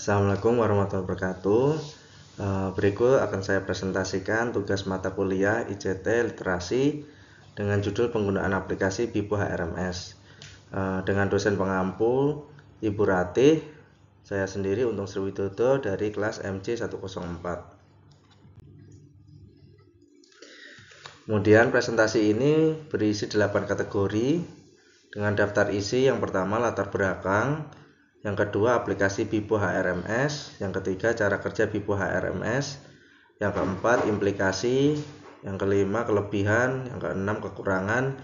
Assalamualaikum warahmatullahi wabarakatuh. Berikut akan saya presentasikan tugas mata kuliah ICT Literasi dengan judul penggunaan aplikasi BIPO HRMS dengan dosen pengampu Ibu Ratih, saya sendiri Untung Sriwidodo dari kelas MC 104. Kemudian presentasi ini berisi 8 kategori dengan daftar isi. Yang pertama latar belakang, yang kedua aplikasi BIPO HRMS, yang ketiga cara kerja BIPO HRMS, yang keempat implikasi, yang kelima kelebihan, yang keenam kekurangan,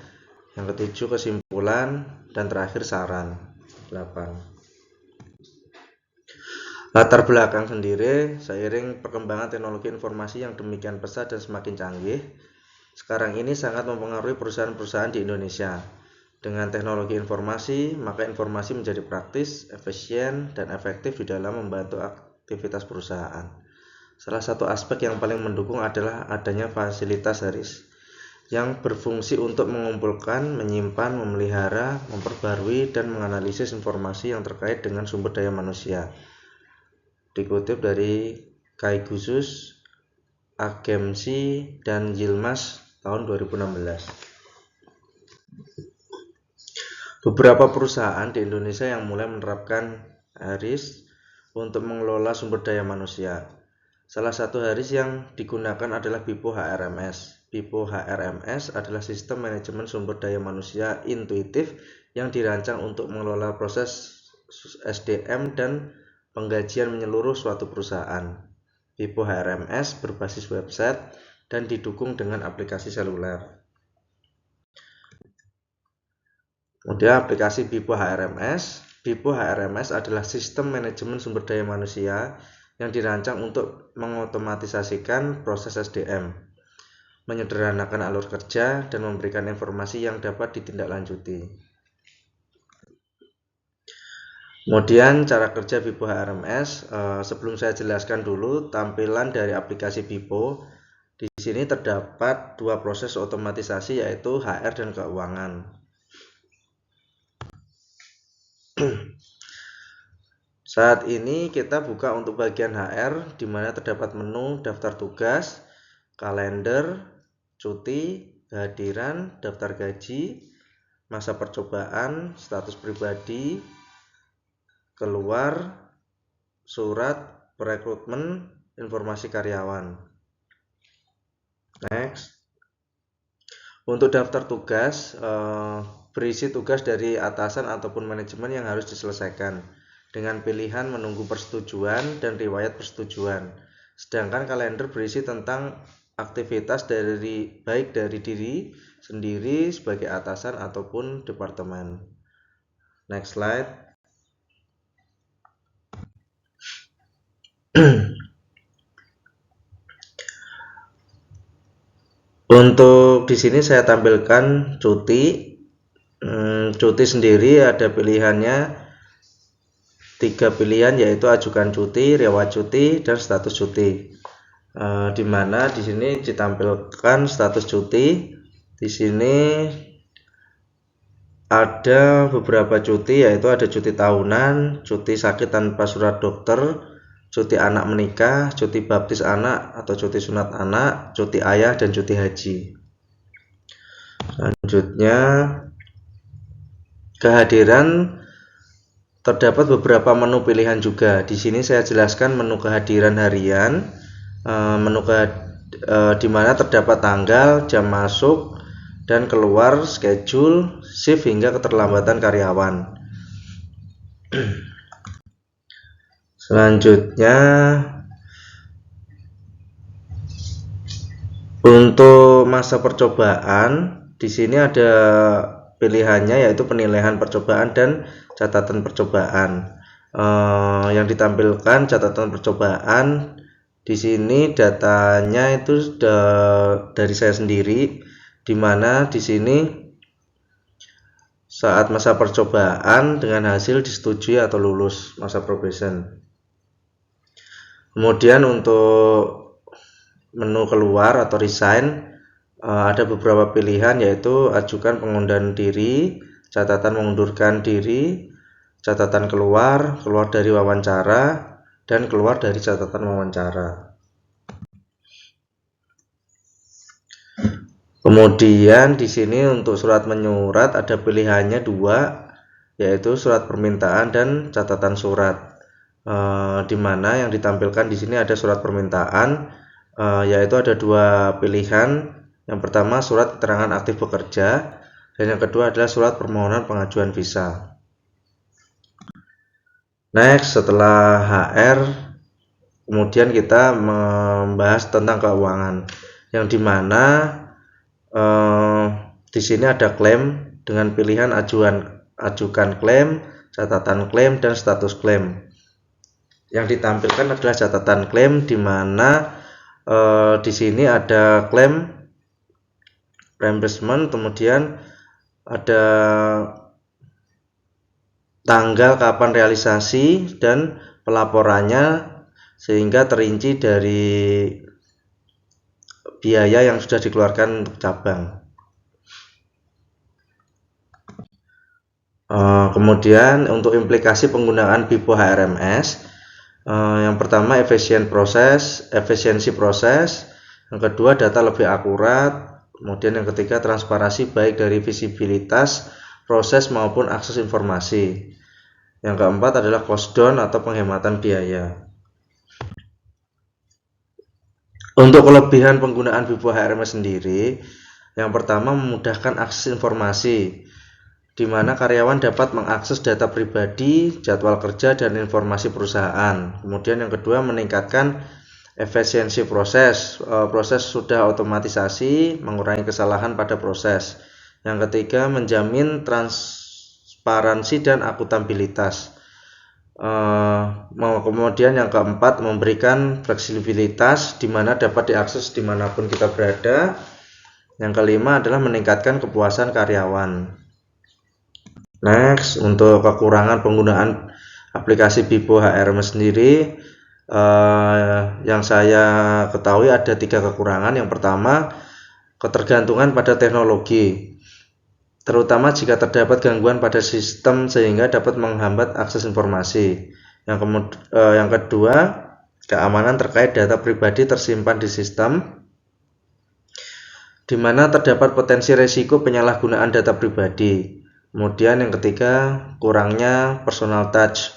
yang ketujuh kesimpulan, dan terakhir saran. 8. Latar belakang sendiri, seiring perkembangan teknologi informasi yang demikian pesat dan semakin canggih, sekarang ini sangat mempengaruhi perusahaan-perusahaan di Indonesia. Dengan teknologi informasi, maka informasi menjadi praktis, efisien, dan efektif di dalam membantu aktivitas perusahaan. Salah satu aspek yang paling mendukung adalah adanya fasilitas HARIS yang berfungsi untuk mengumpulkan, menyimpan, memelihara, memperbarui, dan menganalisis informasi yang terkait dengan sumber daya manusia. Dikutip dari Kaigusus, Agemsi, dan Yilmaz tahun 2016. Beberapa perusahaan di Indonesia yang mulai menerapkan HARIS untuk mengelola sumber daya manusia. Salah satu HARIS yang digunakan adalah BIPO HRMS. BIPO HRMS adalah sistem manajemen sumber daya manusia intuitif yang dirancang untuk mengelola proses SDM dan penggajian menyeluruh suatu perusahaan. BIPO HRMS berbasis website dan didukung dengan aplikasi seluler. Kemudian aplikasi BIPO HRMS. BIPO HRMS adalah sistem manajemen sumber daya manusia yang dirancang untuk mengotomatisasikan proses SDM, menyederhanakan alur kerja, dan memberikan informasi yang dapat ditindaklanjuti. Kemudian cara kerja BIPO HRMS, sebelum saya jelaskan dulu tampilan dari aplikasi BIPO. Di sini terdapat dua proses otomatisasi, yaitu HR dan keuangan. Saat ini kita buka untuk bagian HR, di mana terdapat menu daftar tugas, kalender, cuti, kehadiran, daftar gaji, masa percobaan, status pribadi, keluar, surat, perekrutmen, informasi karyawan. Next. Untuk daftar tugas, berisi tugas dari atasan ataupun manajemen yang harus diselesaikan dengan pilihan menunggu persetujuan dan riwayat persetujuan. Sedangkan kalender berisi tentang aktivitas baik dari diri sendiri sebagai atasan ataupun departemen. Next slide. Untuk di sini saya tampilkan cuti. Cuti sendiri ada pilihannya 3 pilihan, yaitu ajukan cuti, riwayat cuti, dan status cuti. Di mana di sini ditampilkan status cuti. Di sini ada beberapa cuti, yaitu ada cuti tahunan, cuti sakit tanpa surat dokter, cuti anak menikah, cuti baptis anak atau cuti sunat anak, cuti ayah, dan cuti haji. Selanjutnya, kehadiran terdapat beberapa menu pilihan juga. Di sini saya jelaskan menu kehadiran harian, di mana terdapat tanggal, jam masuk, dan keluar, schedule, shift, hingga keterlambatan karyawan. Selanjutnya, untuk masa percobaan, di sini ada pilihannya, yaitu penilaian percobaan dan catatan percobaan. Yang ditampilkan catatan percobaan, di sini datanya itu dari saya sendiri, di mana di sini saat masa percobaan dengan hasil disetujui atau lulus masa probation. Kemudian untuk menu keluar atau resign, ada beberapa pilihan, yaitu ajukan pengunduran diri, catatan mengundurkan diri, catatan keluar dari wawancara, dan keluar dari catatan wawancara. Kemudian di sini untuk surat menyurat ada pilihannya dua, yaitu surat permintaan dan catatan surat. Di mana yang ditampilkan di sini ada surat permintaan, yaitu ada dua pilihan. Yang pertama surat keterangan aktif bekerja, dan yang kedua adalah surat permohonan pengajuan visa. Next, setelah HR, kemudian kita membahas tentang keuangan, yang dimana di sini ada klaim dengan pilihan ajukan klaim, catatan klaim, dan status klaim. Yang ditampilkan adalah catatan klaim, di mana di sini ada klaim reimbursement, kemudian ada tanggal kapan realisasi dan pelaporannya, sehingga terinci dari biaya yang sudah dikeluarkan untuk cabang. Kemudian untuk implikasi penggunaan BIPO HRMS, yang pertama efisiensi proses, yang kedua data lebih akurat, kemudian yang ketiga transparansi baik dari visibilitas proses maupun akses informasi, yang keempat adalah cost down atau penghematan biaya. Untuk kelebihan penggunaan BIPO HRMS sendiri, yang pertama memudahkan akses informasi, di mana karyawan dapat mengakses data pribadi, jadwal kerja, dan informasi perusahaan. Kemudian yang kedua meningkatkan efisiensi proses, proses sudah otomatisasi, mengurangi kesalahan pada proses. Yang ketiga menjamin transparansi dan akuntabilitas. Kemudian yang keempat memberikan fleksibilitas, di mana dapat diakses dimanapun kita berada. Yang kelima adalah meningkatkan kepuasan karyawan. Next, untuk kekurangan penggunaan aplikasi BIPO HRMS sendiri, yang saya ketahui ada 3 kekurangan. Yang pertama, ketergantungan pada teknologi, terutama jika terdapat gangguan pada sistem sehingga dapat menghambat akses informasi. Yang kedua, keamanan terkait data pribadi tersimpan di sistem, di mana terdapat potensi risiko penyalahgunaan data pribadi. Kemudian yang ketiga, kurangnya personal touch,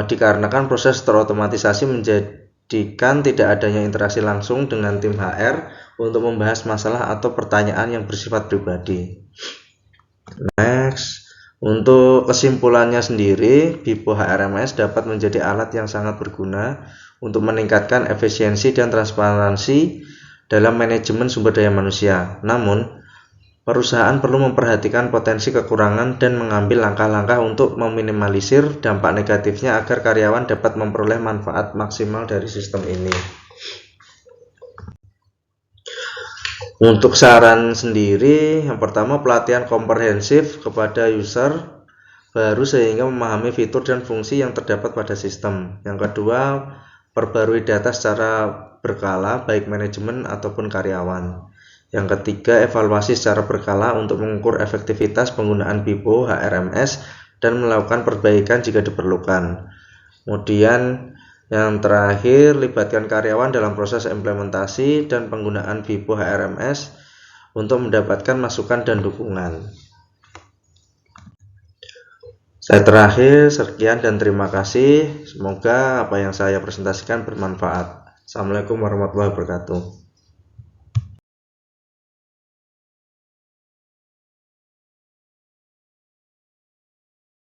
dikarenakan proses terotomatisasi menjadikan tidak adanya interaksi langsung dengan tim HR untuk membahas masalah atau pertanyaan yang bersifat pribadi. Next, untuk kesimpulannya sendiri, BIPO HRMS dapat menjadi alat yang sangat berguna untuk meningkatkan efisiensi dan transparansi dalam manajemen sumber daya manusia. Namun, perusahaan perlu memperhatikan potensi kekurangan dan mengambil langkah-langkah untuk meminimalisir dampak negatifnya agar karyawan dapat memperoleh manfaat maksimal dari sistem ini. Untuk saran sendiri, yang pertama pelatihan komprehensif kepada user baru sehingga memahami fitur dan fungsi yang terdapat pada sistem. Yang kedua, perbarui data secara berkala baik manajemen ataupun karyawan. Yang ketiga, evaluasi secara berkala untuk mengukur efektivitas penggunaan BIPO HRMS dan melakukan perbaikan jika diperlukan. Kemudian yang terakhir, libatkan karyawan dalam proses implementasi dan penggunaan BIPO HRMS untuk mendapatkan masukan dan dukungan. Saya terakhir, sekian dan terima kasih. Semoga apa yang saya presentasikan bermanfaat. Assalamualaikum warahmatullahi wabarakatuh.